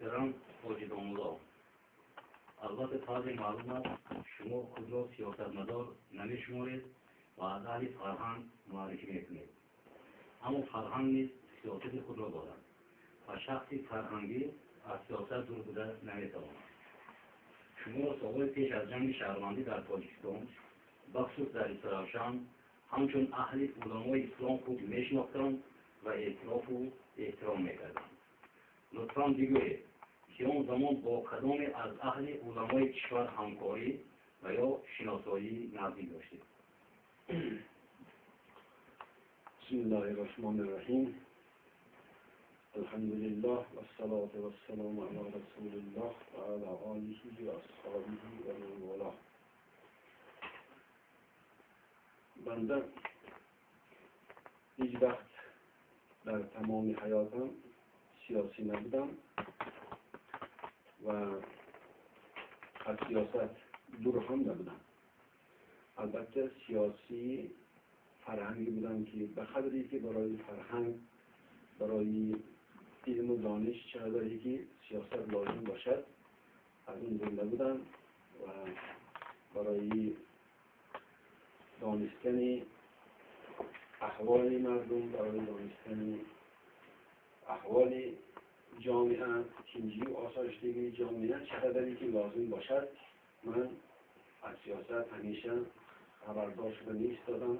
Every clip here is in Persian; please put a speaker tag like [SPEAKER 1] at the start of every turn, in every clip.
[SPEAKER 1] محترم حاجی دامولا، البته طبعا معلوم است شما خود را سیاستمدار نمی‌شمارید و از اهل فرهنگ معرفی می‌کنید، اما فرهنگ نیز سیاست خود را دارد و شخصی فرهنگی از سیاست دور بوده نمی‌تواند. شما سالهای پیش از جنگ شهروندی در تاجیکستان بخصوص در روشن همچون اهل علمای اسلام خود میشناختند و اعتراف و احترام میکردند. لطفاً بگویید که آن زمان با کدام از اهل علمای کشور همکاری و یا شناسایی نزدیک داشتید؟
[SPEAKER 2] بسم الله الرحمن الرحیم. الحمد لله و الصلاة و السلام علی رسول الله و علی آله و اصحابه و من والاه. بنده هیچ وقت در تمام حیاتم سیاسی نبودم و از سیاست دور هم نبودم. البته سیاسی فرهنگی بودم که به قدری که برای فرهنگ، برای علم و دانش چقدر که سیاست لازم باشد از اون زنده بودم و برای دانستن احوال مردم، برای دانستن احوال جامعه، تنظیم و آسایشگی جامعه چقدری که لازم باشد من از سیاست همیشه خبردار شده نیستادم و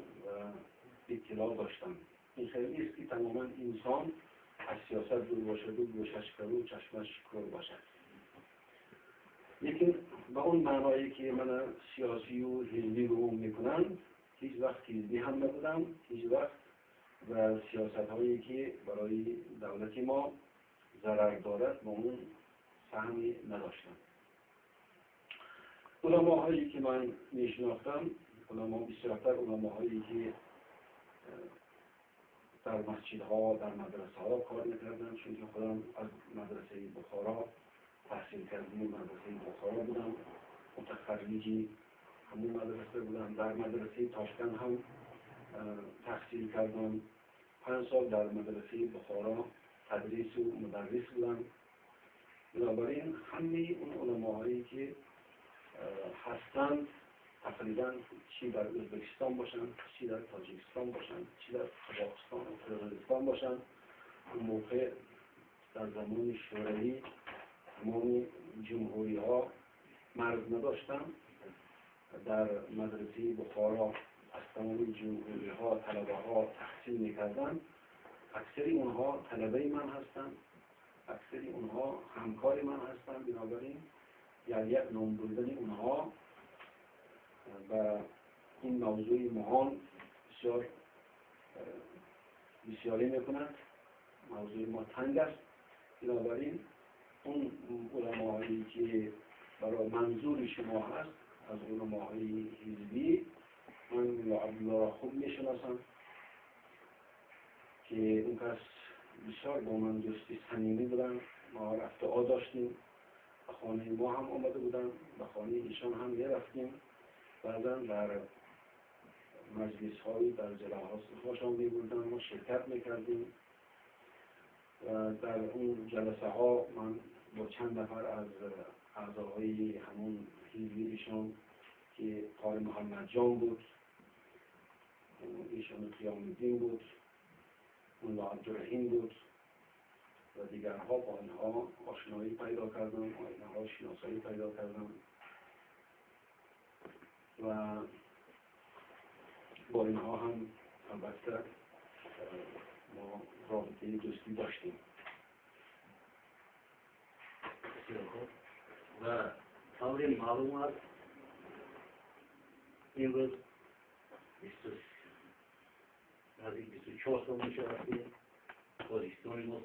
[SPEAKER 2] اطلاع داشتم. این خیلی نیست که تماما انسان از سیاست دور باشد و گوشش کرو و چشمش کور باشد، لیکن با اون معنایی که من سیاسی و حزبی رو میکنم هیچ وقت حزبی هم نبودم، هیچ وقت و سیاست هایی که برای دولت ما ضرر دارد با اون سهمی نداشتم. علماهایی که من میشناختم، بسیارتر علماهایی که در مسجدها، در مدرسه ها کار میکردن، چون که خودم از مدرسه بخارا تحصیل کردم، مدرسه بخارا بودم، متخرجی همون مدرسه بودم. در مدرسه تاشکند هم تحصیل کردم. 5 سال در مدرسه بخارا تدریس و مدرس بودم. بنابراین همه اون علماهایی که هستند تقریبا چی در ازبکستان باشند، چی در تاجیکستان باشند، چی در قزاقستان و قرقیزستان باشند، اون موقع در زمان شوروی تمام جمهوری ها مرد نداشتن. در مدرسه بخارا از تمام جمهوری ها طلبه ها تحصیل میکردن. اکثری اونها طلبه من هستند، اکثری اونها همکار من هستند. بنابراین یک نام بردن اونها و این موضوع مهم بسیاری میکند. موضوع ما تنگ است. بنابراین اون علماهایی که برای منظور شما هست از علماهای حزبی، من مولا عبدالله را خوب میشناسم که اون کس بسیار با من دوستی صمیمی بودن. ما رفته داشتیم، به خانه ما هم آمده بودن، به خانه ایشان هم میرفتیم. بعضا در مجلس هایی در جلسات هاشان میبردن، ما شرکت میکردیم و در اون جلسه ها من با چند نفر از اعضاهای همون حزبی ایشان که قاری محمد جان بود، ایشان قیام الدین بود، مولا عبدالرحیم بود و دیگرها، با اینها آشنایی پیدا کردم، با اینها شناسایی پیدا کردم و با اینها هم البته ما رابطه دوستی داشتیم.
[SPEAKER 1] و طور معلوم است این روز 24 سال میشه وقتی تاجیکستان ما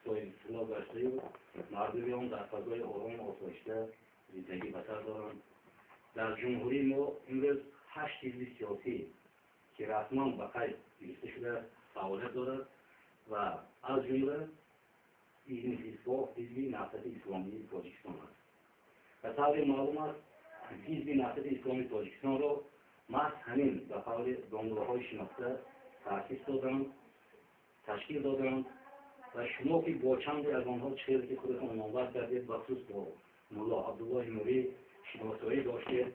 [SPEAKER 1] سایسلا گشته و مردمی هم در فضای آرام و آسایشته زندگی بسر دارند. در جمهوری ما این روز 8 حزب سیاسی که رسما به قید گرفته شده فعالیت دارد و از جمله این حزب نهضت اسلامی تاجیکستان است. و طور معلوم است حزب نهضت اسلامی تاجیکستان را محض همین به قول دامولاهای شناخته تأسیس دادند، تشکیل دادند و شما که با چند از آنها چیزی که خودتان نامور کردید بخصوص با ملا عبدالله نوری شناسایی داشتید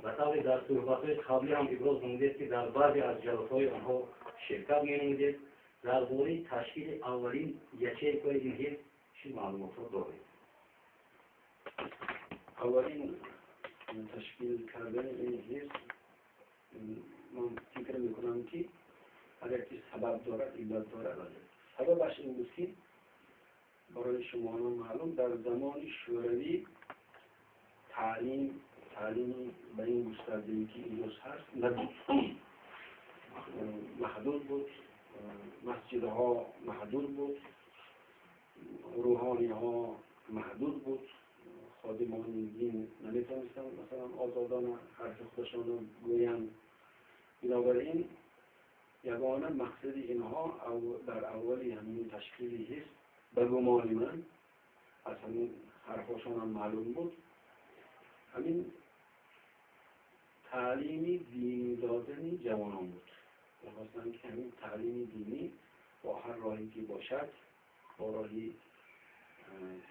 [SPEAKER 1] و طبعا در صحبت‌های قبلی هم ابراز نمودید که در بعضی از جلسه‌های آنها شرکت می‌نمودید. درباره تشکیل اولین یچه این حزب چه معلومات دارید؟
[SPEAKER 2] اولین تشکیل کردن این حزب من فکر میکنم که اگر که سبب دارد علت دارد سببش این بود که برای شما معلوم در زمان شوروی تعلیم به این گستردگی که امروز هست نبود، محدود بود، مسجدها محدود بود، روحانی ها محدود بود، خادمان دین نمیتونستن مثلا آزادانه حرف خودشان رو گویند. بنابراین یگانه مقصد اینها در اولی همین تشکیل حزب به گمان من از همین حرفشان هم معلوم بود، همین تعلیمی دینی دادن جوانان بود. می‌خواستن که همین تعلیم دینی با هر راهی که باشد، با راهی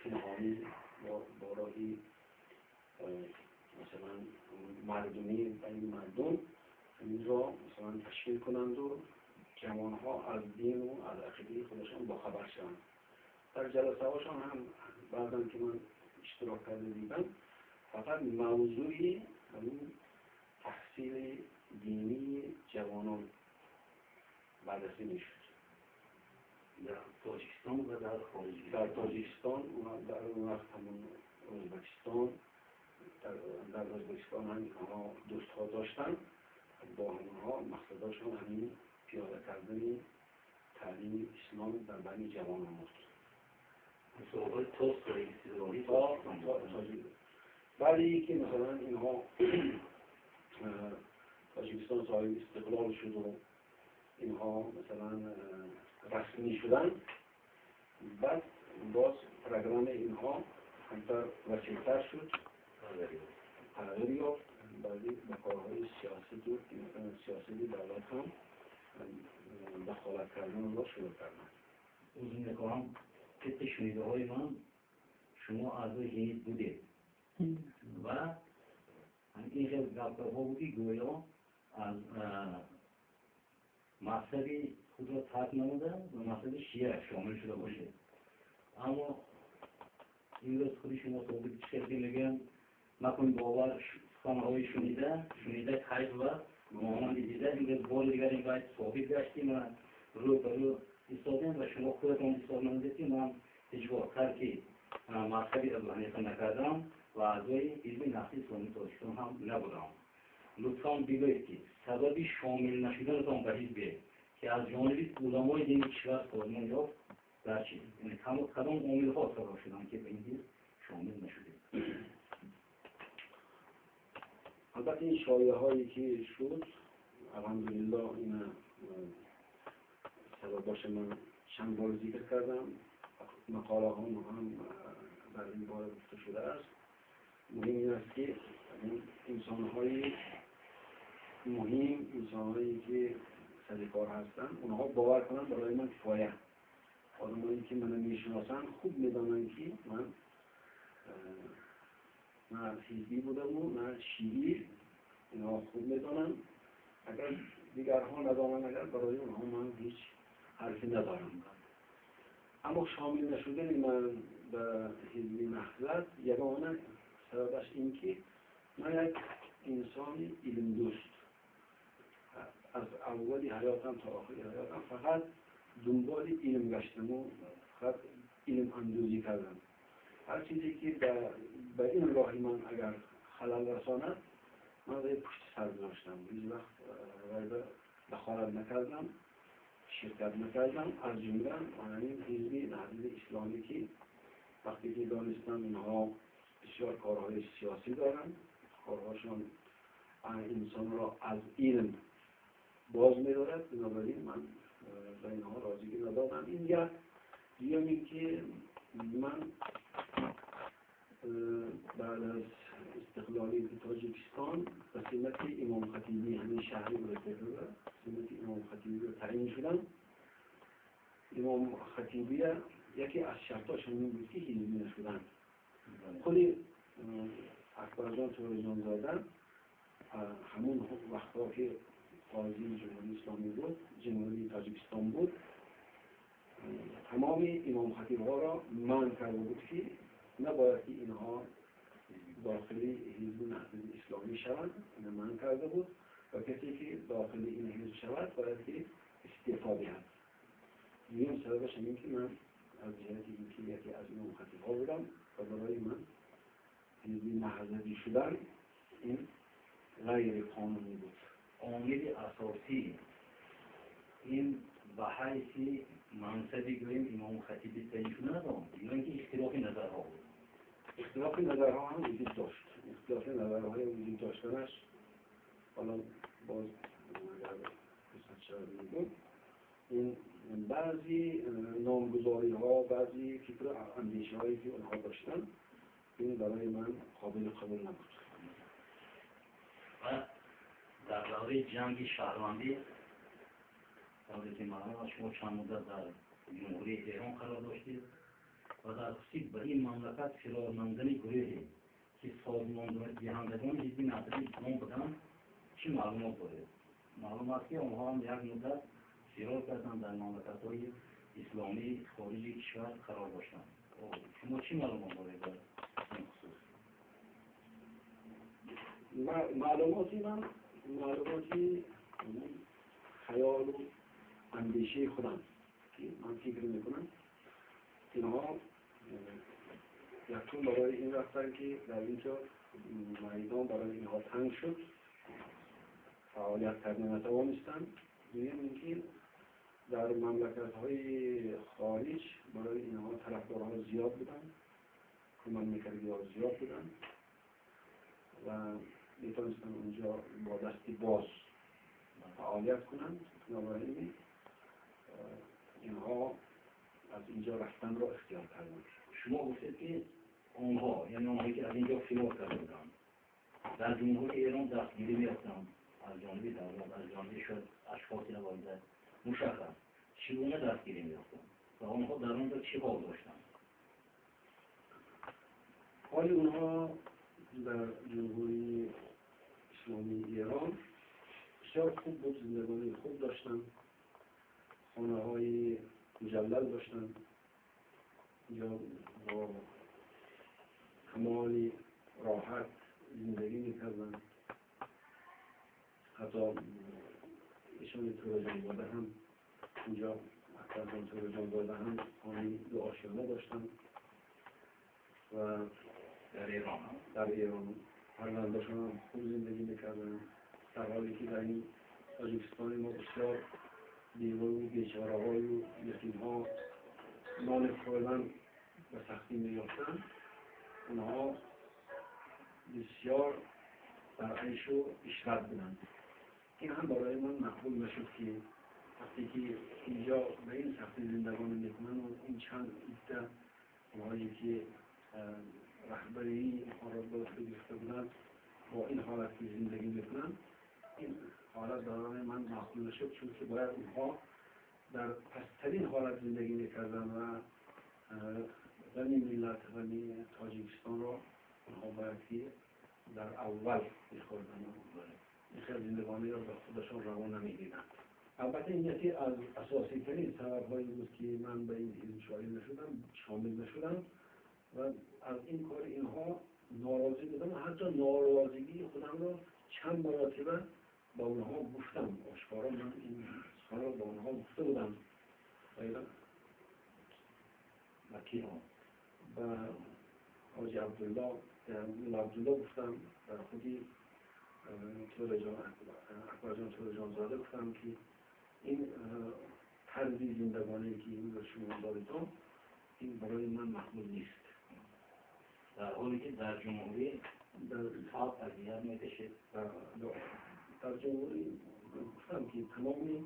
[SPEAKER 2] پنهانی، با راهی مثلا مردمی بین مردم این را مثلا تشکیل کنند و جوانها از دین و از عقیده خودشان باخبر شوند. در جلسه هاشان هم بعداً که من اشتراک کرده دیدم فقط موضوعی همین تحصیل دینی جوانان بررسی میشد.
[SPEAKER 1] در تاجیکستان و در خارج،
[SPEAKER 2] در تاجیکستان و در اون وقت همون ازبکستان، در ازبکستان هم اینها دوست ها داشتن، با اونها مقصدشان همین پیاده کردن تعلیم اسلام در بین جوانان بود.
[SPEAKER 1] صحبت توست رئیسی
[SPEAKER 2] بعدی که مثلا اینها تاجیکستان صاحب استقلال شد و اینها مثلا رسمی شدن، بعد باز پروگرام اینها همتر وسیع‌تر شد، تغییر یافت، بعدی به کارهای سیاسی و سیاسی دولت هم دخالت کردن را شروع کردن.
[SPEAKER 1] از میکنم که شنیده های من شما اعضای حزب بودید و این خیلی گفتگوها بودی گویا از مذهبی خود را ترک نمودن و مذهب شیعه شامل شده باشه. اما این روز خودی شما صحبت چیزی میگن نکن باور سخنهای شنیده کیف و مانند دیده. این روز بار دیگر این باید ثابت گشتیم و روی به روی ایستادیم و شما خودتان ایستاد نمودید که من هیچگاه ترک مذهبی از حنیفه نکردم و اعضای حزب نفسی اسلامی تاجیکستان هم نبودم. لطفاً بگویید که سبب شامل نشدنتان به حزب که از جانب علمای دین کشور سازمان یافت در چیست؟ یعنی کدام عامل‌ها سبب شدند که به این حزب شامل نشدید؟
[SPEAKER 2] البته این شایعه هایی که شد الحمدلله این سبباش من چند بار ذکر کردم، مقاله هم در این باره گفته شده است. مهم این است که انسان‌های مهم، انسان‌هایی که سلیقار هستند، اونها باور کنند برای من کفایه. آدمایی که منو میشناسن خوب میدانن که من نه حزبی بودم و نه شیعی، اینها خوب میدانن. اگر دیگرها ندانن، اگر برای اونها من هیچ حرفی ندارم. اما شامل نشدن من به حزب نهضت یگانه سببش این که من یک انسان علم دوست، از اولی حیاتم تا آخری حیاتم فقط دنبال علم گشتم و فقط علم اندوزی کردم. هر چیزی که به این راهی من اگر خلل رساند من روی پشت سر گذاشتم، هیچ وقت دخالت نکردم، شرکت نکردم. از جمله همین حزب نهضت اسلامی که وقتی که دانستم اینها بسیار کارهای سیاسی دارن، کارهاشون انسان را از علم باز می‌دارد، بنابراین من به اینها راضی ندادم. این یک دیگه که من بعد از استقلال تاجیکستان به سمت امام خطیبی همین شهری رو سمت امام خطیبی رو تعیین شدم. امام خطیبی یکی از شرطاش همین بود که حزبی نشدن. خود اکبر جان تورجان زاده همون وقتا که قاضی جمهوری اسلامی بود، جمهوری تاجیکستان بود، تمام امام خطیب ها را منع کرده بود که نباید که اینها داخلی حزب نهضت اسلامی شوند، اینها منع کرده بود و کسی که داخل این حزب شود باید که استعفا دهد. دویم سببش همین که من از جهت اینکه یکی از امام خطیب ها بودم و برای من حزب نهضتی شدن این غیر قانونی بود.
[SPEAKER 1] عامل اساسی این به حیث منصبی گوییم امام خطیب تعیین شده ندارم یا اینکه اختلاف نظرها بود؟
[SPEAKER 2] اختلاف نظرها هم وجود داشت. اختلاف نظرهای وجود داشتنش حالا باز قسمت شده بود. این بعضی نامگذاری ها، بعضی فکر و اندیشه هایی که اونها داشتن این برای من قابل قبول نبود.
[SPEAKER 1] و در دوره جنگ شهروندی دولت معلوم شما چند مدت در جمهوری ایران قرار داشتید و در خصوص به این مملکت فرارماندنی گروهی که سازماندهندگان حزب نهضت اسلام بودند چی معلومات دارید؟ معلوم است که آنها هم یک مدت فرار کردند در مملکت‌های اسلامی خارج کشور قرار داشتند. شما چی معلومات دارید در این خصوص؟
[SPEAKER 2] معلوماتی خیال و اندیشه خودم که من فکر میکنم اینها یکتون برای این رفتن که در اینجا میدان برای اینها تنگ شد، فعالیت کردن نتوانستند. دویم اینکه در مملکت‌های خارج برای اینها طرفدارها زیاد بودن، کمک میکردی ها زیاد بودن و میتونستن اونجا با دستی باز فعالیت کنند. بنابراین اینها از اینجا رفتن را اختیار کردند.
[SPEAKER 1] شما گفتید که آنها یعنی آنهایی که از اینجا فرار کرده بودند در جمهوری ایران دستگیری می‌یافتند از جانب دولت، از جانب شاید اشخاصی نباید مشخص چگونه دستگیری می‌یافتند و آنها در آنجا چه حال داشتند؟
[SPEAKER 2] حال اونها در جمهوری اسلامی ایران بسیار خوب بود، زندگانی خوب داشتن، خانه های مجلل داشتن، یا با کمال راحت زندگی میکردن. حتی ایشان تورجان زاده هم اینجا اکبر تورجان زاده هم خانه دو آشیانه داشتن و در ایران فرزنداشان هم خوب زندگی میکردن، در حالی که در این تاجیکستان ما بسیار بیوه و بیچاره های و یتیم ها نان خوردن به سختی می‌یافتند. اونها بسیار در عیش و عشرت بودند. این هم برای من مقبول نشد که وقتی که اینجا به این سختی زندگانی میکنن و این چند عده اونهایی که رهبری آنها را به عهده گرفته بودند با این حالت که زندگی میکنن، این حالت برای من مقبول نشد، چون که باید اونها در پسترین حالت زندگی میکردن و غمی ملت غمی تاجیکستان را اونها باید که در اول میخوردن و این خیلی زندگانی را به خودشان روا نمیدیدند. البته این یکی از اساسی ترین سبب هایی بود که من به این حزب شامل نشدم و از این کار اینها ناراضی بودم و حتی ناراضگی خودم را چند مراتبه با اونها گفتم. آشکارا من این سخن را با اونها گفته بودم.
[SPEAKER 1] مکی ها
[SPEAKER 2] و حاجی عبدالله گفتم و خودی اکبر جان تورجان زاده گفتم که این طرزی زندگانی که این رو شما داریدم این برای من مقبول نیست.
[SPEAKER 1] در حالی که در جمهوری خلق اذیت می‌کشید.
[SPEAKER 2] در جمهوری گفتم که تمامی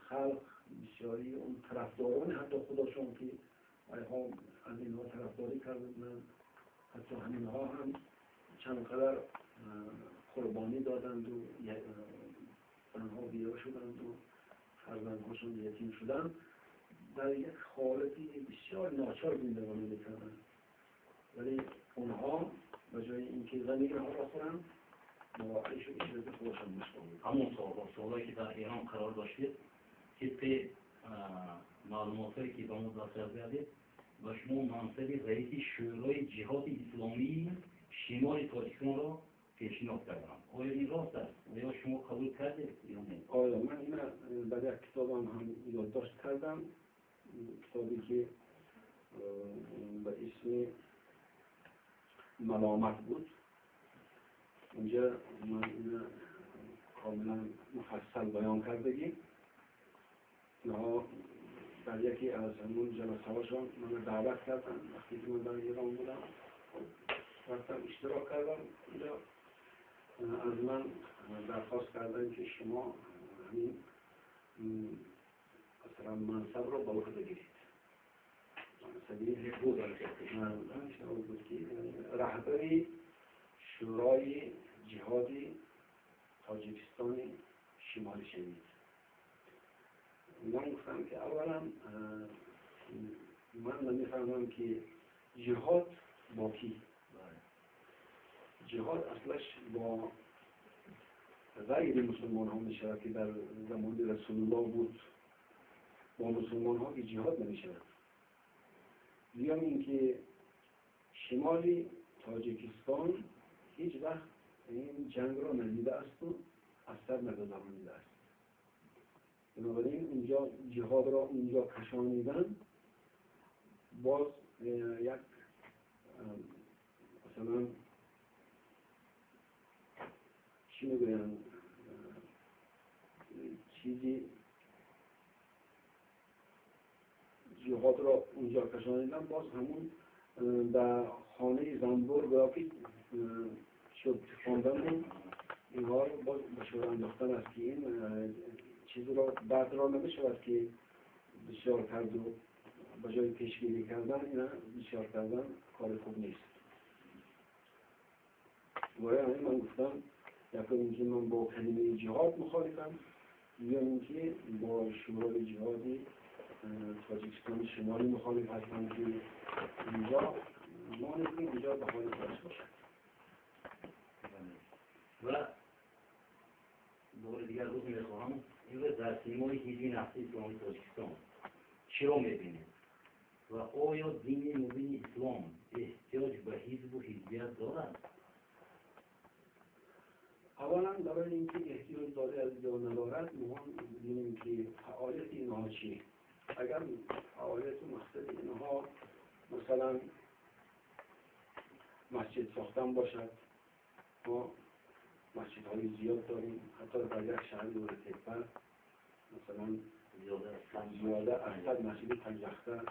[SPEAKER 2] خلق بسیاری اون طرفداران حتی خودشون که از اینها طرفداری کردن، حتی همینها هم چندقدر قربانی دادند و زنها بیوه شدند و فرزندهاشون یتیم شدند. در یک حالتی بسیار ناچار زندگانی میکردن، ولی اونها به جای اینکه زندگی رو بخورن با عیش و عشرت خودشان مشغول بودن.
[SPEAKER 1] همون سوالایی که در ایران قرار داشتید طبق معلوماتی که با ما دسترسی کردید و شما منصب رئیس شورای جهاد اسلامی شمال تاجیکستان را پیشنهاد کردم. آیا این راست است؟ آیا شما قبول کردید یا نه؟
[SPEAKER 2] آیا من این در یک کتابم هم یادداشت کردم، کتابی که به اسم ملامت بود. اونجا من این کاملا مفصل بیان کردگی اینها در یکی از همون جلسه هاشون من دعوت کردن. وقتی که من در ایران بودم رفتم اشتراک کردم اونجا، از من درخواست کردن که شما همین مثلا منصب رو با خود بگیرید. منصبی بود که رهبری شورای جهادی تاجیکستان شمالی شوید. من گفتم که اولا من نمیفهمم که جهاد با کی؟ جهاد اصلش با غیر مسلمان ها می شود که در زمان رسول الله بود، با مسلمان ها که جهاد نمی شود. بیان اینکه شمالی تاجیکستان هیچ وقت این جنگ را ندیده است و از سر نگذرانیده است. بنابراین اونجا جهاد را اونجا کشانیدن باز یک مثلا چی میگویم چیزی جهاد را اونجا کشانیدن باز همون در خانه زنبور گرافی شد خواندن اینها رو باز به شور انداختن است که این چیزی را بعد را نمیشود که بسیار کرد و به جای پیشگیری کردن اینا بسیار کردن کار خوب نیست. باید همین من گفتم یکی اینکه من با کلمه جهاد مخالفم یا اینکه با شورای جهادی تاجیکستان شمالی مخالف هستم که اینجا ما نکنیم اینجا به حال خودش باشد.
[SPEAKER 1] و دور دیگر روز میخواهم این رو در سیمای هیچی نفسی اسلامی تاجیکستان چرا میبینید؟ و آیا دین مبین اسلام احتیاج به حزب و حزبیت دارد؟
[SPEAKER 2] اولا برای اینکه احتیاج داره از یا ندارد مهم ببینیم که فعالیت اینها چیه. اگر فعالیت مقصد اینها مثلا مسجد ساختن باشد، ما مسجدهای زیاد داریم، حتی در یک شهر دور تکبر مثلا زیاده از 100 مسجد پنجخته،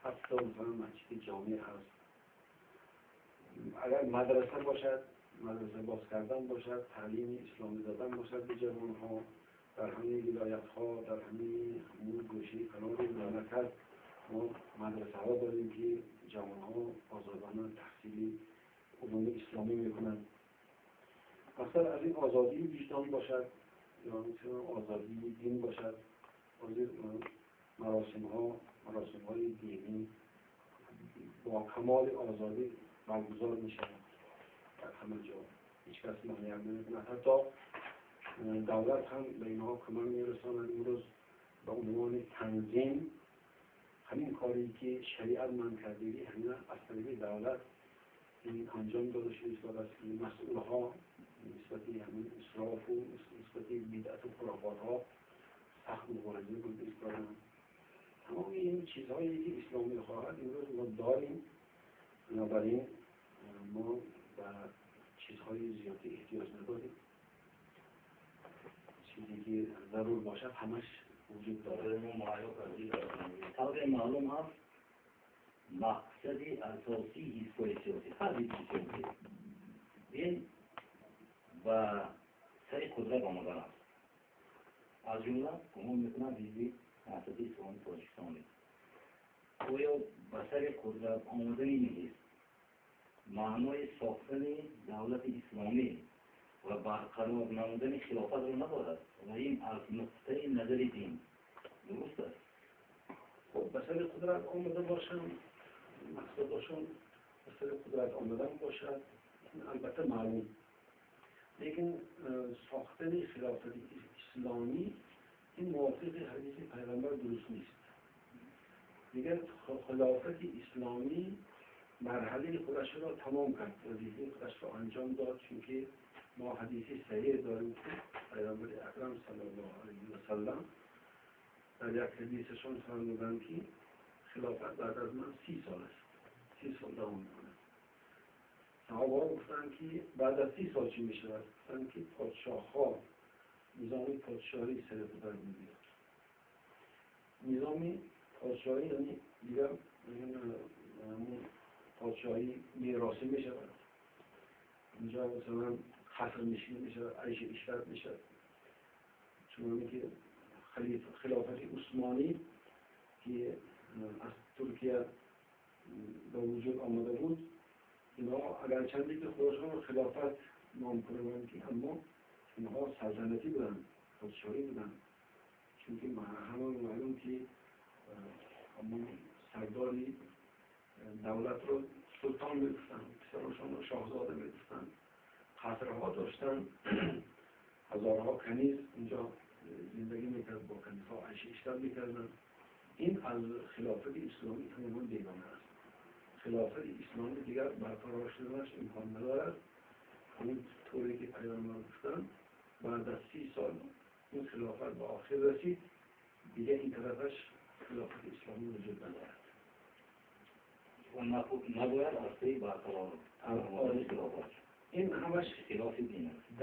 [SPEAKER 2] حتی مثلا مسجد جامع هست. اگر مدرسه باشد، مدرسه باز کردن باشد، تعلیم اسلامی دادن باشد به جوان ها در همین ولایت ها، در همین گوشه کنار مملکت ما مدرسه ها داریم که جوان ها آزادانه تحصیلی علوم اسلامی میکنند. مثلا از این آزادی وجدان باشد یا مثلا آزادی دین باشد، از مراسم های دینی با کمال آزادی برگزار می شود در همه جا، هیچ کس مانع نمی‌کند. حتی دولت هم به اینها کمک می‌رساند. امروز به عنوان تنظیم همین کاری که شریعت من کردگی همین از طریق دولت این انجام داده شده است که مسئولها نسبت همین اسراف و نسبت بدعت و خرافات ها سخت مبارزه بود ایستادند. تمام این چیزهایی که اسلامی خواهد امروز ما داریم. بنابراین ما در چیزهای زیادی احتیاج نداریم. چیزی که ضرور باشد همش وجود داره.
[SPEAKER 1] طبعا معلوم هست مقصد اساسی حزب‌های سیاسی هر حزب سیاسی این و سر قدرت آمدن است. از جمله گمان میکنم حزب حرکت اسلامی تاجیکستان آیا به سر قدرت آمدن این حزب معنای ساختن دولت اسلامی و برقرار نمودن خلافت را ندارد و این از نقطه نظر دین درست است؟
[SPEAKER 2] خب به سر قدرت آمده باشن، مقصدشون به سر قدرت آمدن باشد، این البته معلوم. لیکن ساختن خلافت اسلامی این موافق حدیث پیغمبر درست نیست. دیگر خلافت اسلامی مرحله خودش را تمام کرد، وظیفه خودش را انجام داد، چون ما حدیث صحیح داریم که پیغمبر اکرم صلی الله علیه و سلم در یک حدیثشون فرمودند که خلافت بعد از من 30 سال است، 30 سال دوام می‌کند. صحابه ها گفتند که بعد از 30 سال چی می‌شود؟ گفتند که پادشاه‌ها نظام پادشاهی سر بر می‌گیرد. نظام پادشاهی یعنی دیگر پادشاهی میراثی می‌شود. اینجا مثلا خسر نشین می‌شود، عیش اشرت می‌شود. چون که خلافت عثمانی که از ترکیه به وجود آمده بود، اینا اگر چندی که خودشان رو خلافت نام کنند که اما اینها سلطنتی بودن، پادشاهی بودن. چون که همون معلوم که همون سرداری دولت رو سلطان می‌گفتن، پسرشان رو شاهزاده می‌گفتن، قصرها داشتن، هزارها کنیز اینجا زندگی میکرد، با کنیزها عیش اشرت میکردن. این از خلافت اسلامی تماما بیگانه است. خلافت اسلامی دیگر برقرار شدنش امکان ندارد. همین طوری که پیغمبر گفتن بعد از 30 سال این خلافت به آخر رسید، دیگر این طرفش خلافت اسلامی وجود ندارد.
[SPEAKER 1] و نباید اصلی برقرار خلافت.
[SPEAKER 2] این همش
[SPEAKER 1] خلاف دین است.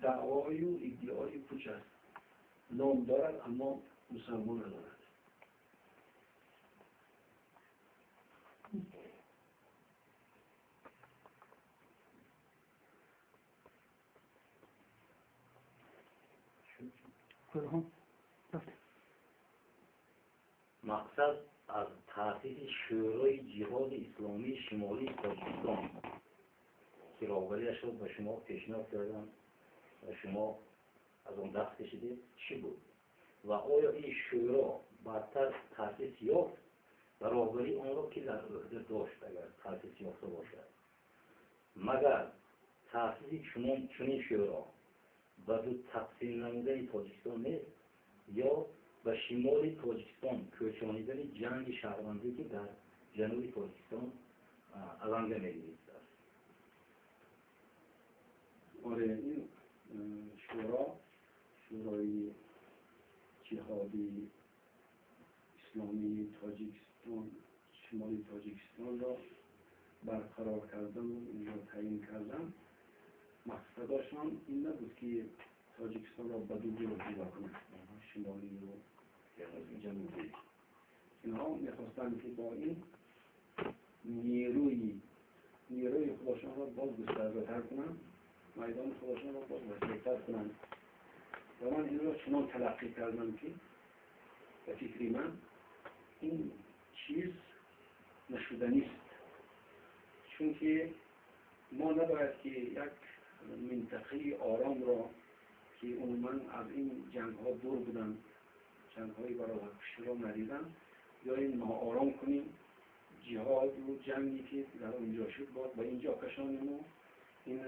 [SPEAKER 2] دعوای و ادعای پوچ است. نام دارد اما مسلمان ندارد.
[SPEAKER 1] مقصد از تأسیس شورای جهاد اسلامی شمالی تاجیکستان که راهبریش رو به شما پیشنهاد کردم و شما از اون دست کشیدید چی بود و آیا این شورا بعدتر تأسیس یافت و راهبری آن را که در عهده داشت اگر تأسیس یافته باشد؟ مگر تأسیس چنین شورا و دو تقسیم نمودن تاجیکستان نیست یا به شمال تاجیکستان کوچانیدن جنگ شهروندی که در جنوب تاجیکستان علنگه می‌گیرد؟
[SPEAKER 2] آره، این شورای جهادی اسلامی تاجیکستان، شمالی تاجیکستان را برقرار کردن و این را تعیین کردن، مقصدشان این نبود که تاجیکستان را به دو گروه جدا کنند، شمالی و جنوبی. اینها میخواستند که با این نیروی خودشان را باز گسترده‌تر کنند، میدان خودشان را باز وسیع‌تر کنند. و من این را چنان تلقی کردم که به فکری من این چیز نشدنی است. چون که ما نباید که یک منطقه آرام را که عموماً از این جنگ ها دور بودن، جنگ های برابرکشی را ندیدن، یا این ناآرام کنیم، جهاد و جنگی که در اونجا شد باید به اینجا کشانیم و این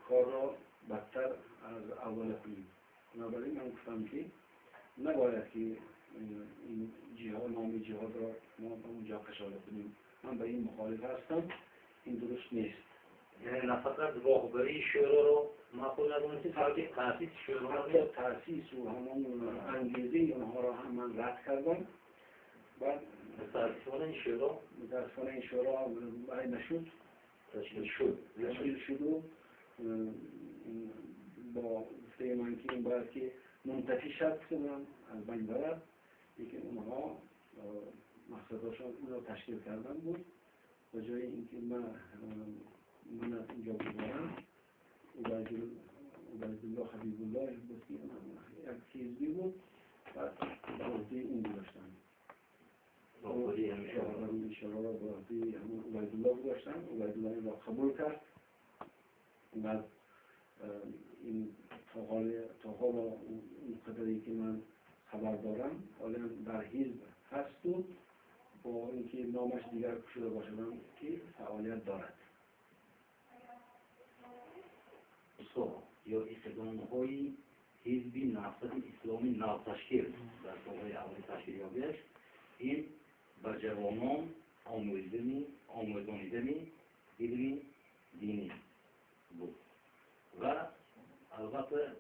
[SPEAKER 2] کار را بدتر از اول کنیم. بنابراین من گفتم که نباید که این جهاد، نام جهاد را ما به اونجا کشانه کنیم. من به این مخالف هستم، این درست نیست.
[SPEAKER 1] یعنی نه فقط راهبری شورا رو معقول ندونستید بلکه تأسیس شورا
[SPEAKER 2] حتی تأسیس و همون انگیزه اونها را هم من رد کردم. بعد
[SPEAKER 1] متاسفانه این شورا برای نشد تشکیل شد و با گفته من که این باید که منتفی شد کنم از بین برد، لیکن اونها مقصدشان اون را تشکیل کردن بود. به جای اینکه من اینجا بگذارم، عبیدالله حبیب الله بود که یک حزبی بود، بعد به عهده اون گذاشتن. راهبری همین شورا را به عهده همون عبیدالله گذاشتن. عبیدالله این را قبول کرد. بعد این تا حالا اون قدری که من خبر دارم، حالا در حزب
[SPEAKER 2] هست و با اینکه نامش دیگر شده باشدن که فعالیت دارد.
[SPEAKER 1] یا اقدام‌های حزب نهضت اسلامی نوتشکیل در سال‌های اول تشکیلیابیش این به جوانان آموزاندن علم دینی بود و البته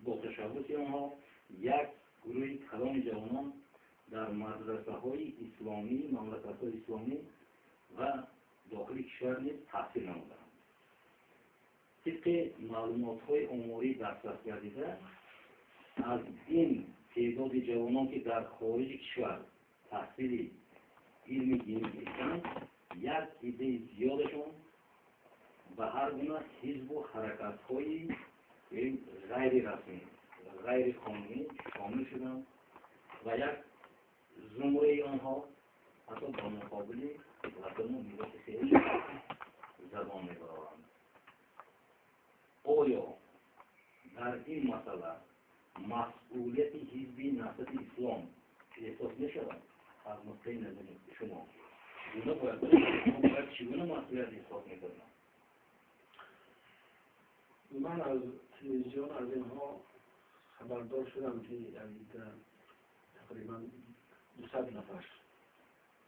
[SPEAKER 1] با تشبث آنها یک گروه کلان جوانان در مدرسه‌های اسلامی، مملکت‌های اسلامی و داخل کشور نیز تحصیل نمودند. طبق معلومات‌های آماری دسترس گردیده از این تعداد جوانان که در خارج کشور تحصیل علم دینی کردند، یک عده زیادشون به هر گونه حزب و حرکت‌های غیر رسمی غیر قانونی شامل شدند و یک زمره آنها حتی با مقابل وطن و ملت خیش زبان می‌برند. آیا در این مسئله مسئولیت حزب نهضت اسلام احساس می‌شود؟ از نقطه نظر شما باید چگونه مسئولیت احساس می‌کنند؟
[SPEAKER 2] من از تلویزیون از اینها خبردار شدم که تقریبا 200 نفر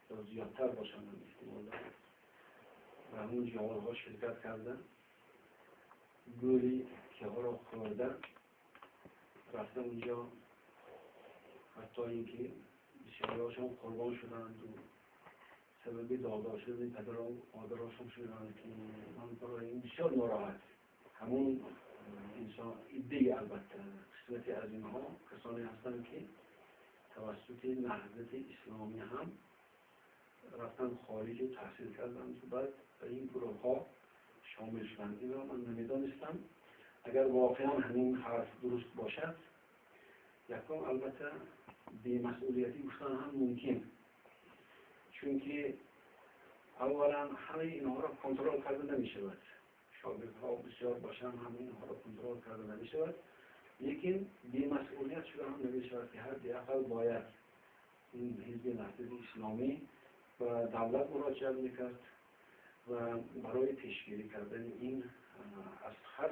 [SPEAKER 2] یا زیادتر باشند احتمالا و همون جوانها شرکت کردن، گوری که ها را خوردن، رفتن اونجا، حتی اینکه بسیارهاشون قربان شدند و سبب داغدار شدن پدر و مادرهاشون شدند که من برای این بسیار ناراحت. همون انسان ایده البته قسمتی از اینها کسانی هستند که توسط نهضت اسلامی هم رفتن خارج و تحصیل کردند و بعد به این گروه ها شامل شدند. این را من نمیدانستم. اگر واقعا همین حرف درست باشد، یکم البته بی‌مسئولیتی گفتن هم ممکن، چون که اولا همه اینها را کنترل کرده نمی شود. شاگردها بسیار باشن همه اینها را کنترل کرده نمی شود، لیکن بی‌مسئولیت شده هم نمی شود که هر دیگه باید این حزب نهضت اسلامی و دولت مراجعه میکرد و برای پیشگیری کردن این از هر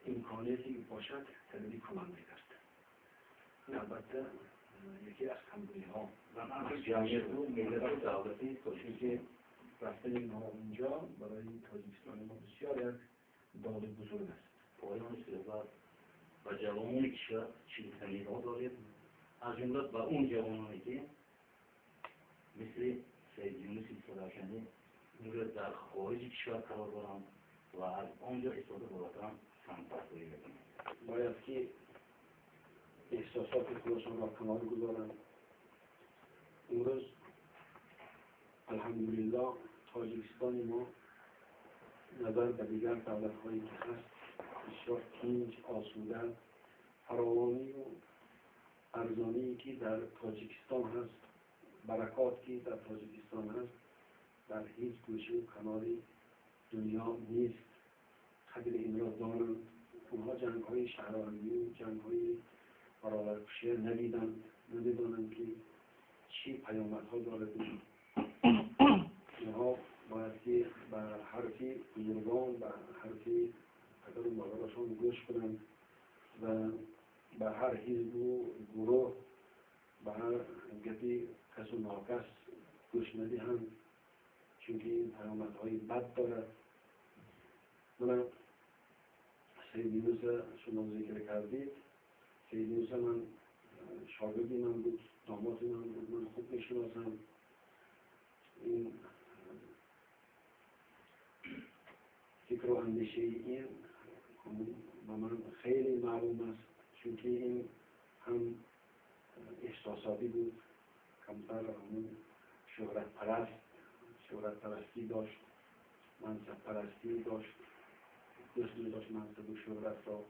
[SPEAKER 2] امکانیتی که باشد تدبیر کنند میکرد. این البته یکی از کمبودی ها
[SPEAKER 1] و من جمعیت رو ملت دولتی
[SPEAKER 2] توشید که رفتن اینها اونجا برای تاجیکستان ما بسیار یک داد بزرگ است.
[SPEAKER 1] پایان صحبت و جوانانی که چیز ها دارید، از جمله به اون جوانانی که مثل سید یونس صدرشنی میگوید در خارج کشور قرار دارند و از آنجا استفاده بردن سمت‌پرستی میکنند.
[SPEAKER 2] باید که احساسات خودشان را کنار گذارند. امروز الحمدلله تاجیکستان ما نظر به دیگر دولت‌هایی که هست بسیار تنج، آسوده، فراوانی و ارزانی که در تاجیکستان هست، برکاتی که در تاجیکستان هست در هیچ گوشه و کناری دنیا نیست. قدر این را دارند. اونها جنگ‌های شهروندی و جنگ‌های برابرکشی ندیدانند که چی پیامدها دارد. اونها باید که به حرف بزرگان، به حرف پدر و مادرشان گوش کنند و به هر حزب و گروه، به هر گپی کس و ناکس گوش ندهند، چون که این پیامدهای بد دارد. من سید یونس شما ذکر کردید، سید یونس من شاگردی من بود، داماد من بود، من خوب میشناسم. این فکر و اندیشه این به من خیلی معلوم است، چون که این هم احساساتی بود، کمتر همون شهرت پرستی داشت، منصب پرستی داشت، دوست داشت منصب و شهرت را.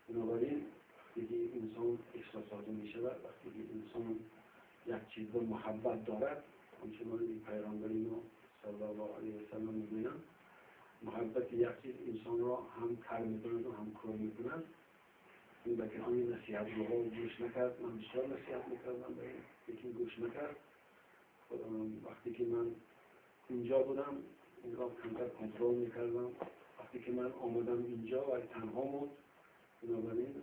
[SPEAKER 2] بنابراین وقتی که انسان احساساتی می شود، وقتی که انسان یک چیز را محبت دارد، همچنان این پیامبر ما صلی الله علیه و سلم میگویند محبت یک چیز انسان را هم کر میکند و هم کور میکند این به کسی نصیحت رو گوش نکرد. من بسیار نصیحت میکردم به یکی گوش نکرد. وقتی که من اینجا بودم این را کمتر کنترل میکردم. وقتی که من آمدم اینجا و تنها بود، بنابراین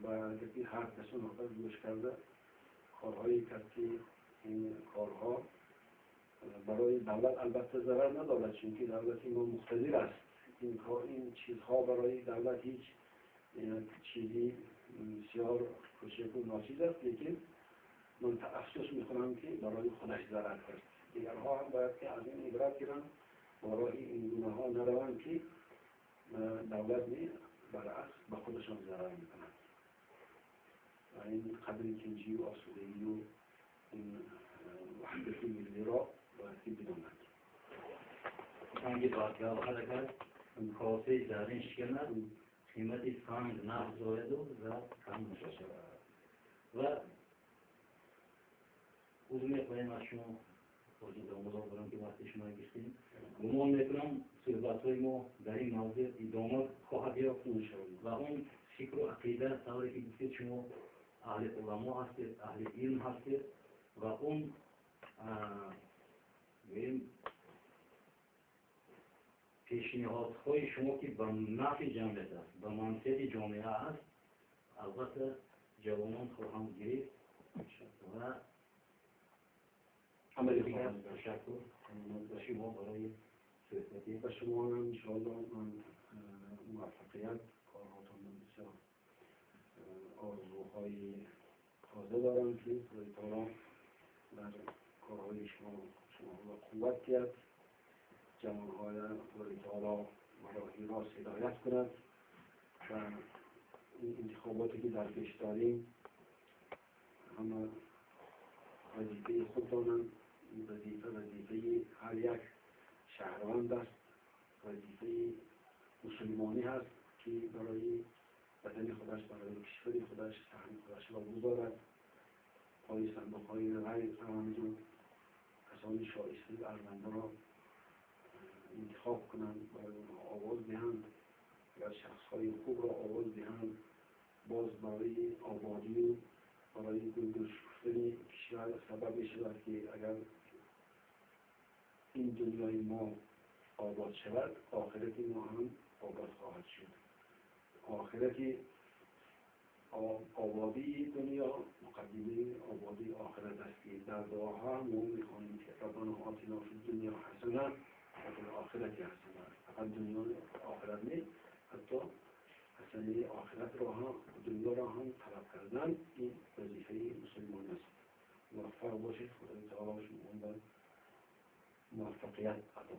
[SPEAKER 2] و کسی هر کسی نقطه گوش کرده کارهایی کرد که این کارها برای دولت البته ضرر ندارد، چون که دولت ما مقتدر است. این چیزها برای دولت هیچ چیزی بسیار کوچک و ناچیز است، لیکن من تأسس میکنم که برای خودش ضرر کرد. دیگرها هم باید که از این عبرت گیرن برای این گناه ها نروند که دولت می برعکس به خودشان ضرر میکنند. و این قدر کنجی و آسودگی و این وحدت ملی را باید که بدانند.
[SPEAKER 1] hangi bakıya bakarak kafayı zaten şikeler kıymeti kan naf zoydu ve kan müşaşa ve uzun yapayım aşımı hoca da umut olduğum gibi ateşime geçtim. Bunu metrem sözbatıyım در این موضوع ادامه خواهد یافت و اون فکر و عقیده طوری که گفتید شما اهل علما هستید، اهل علم هستید و اون پیشنهادهای شما که به نفع جمعیت است، به منفعت جامعه است، البته جوانان خواهند گرفت و
[SPEAKER 2] عملی
[SPEAKER 1] دیگر
[SPEAKER 2] خواهند کرد.
[SPEAKER 1] تشکر به شما برای صحبتی.
[SPEAKER 2] و شما هم انشاءالله من موفقیت کارهاتون بسیار آرزوهای تازه دارم که خدای تعالی در کارهای شما را قوت کرد، جوانهای خدای تعالی برای راست هدایت کند و این انتخاباتی که در پیش داریم همه وظیفه خود دارند. این وظیفه هر یک شهروند است، وظیفه مسلمانی هست که برای وطن خودش، برای کشور خودش سهم خودش را بگذارد. پای صندوق‌های رای رمضان کسانی شایسته و ارزنده را انتخاب کنند، برای آنها آواز دهند و شخص‌های خوب را آواز دهند. باز برای آبادی و برای گل شکفتن کشور سبب می‌شود که اگر این دنیای ما آباد شود، آخرت ما هم آباد خواهد شد. آخرت آبادی دنیا مقدمه آبادی آخرت است که در دعاها هم می‌خوانیم که ربنا آتنا فی الدنیا حسنه و فی الآخرة حسنه. فقط دنیا آخرت نیست، حتی حسنه آخرت را هم دنیا را هم طلب کردن این وظیفه مسلمان است. موفق باشید. خدای تعالی شما موفقیت عطا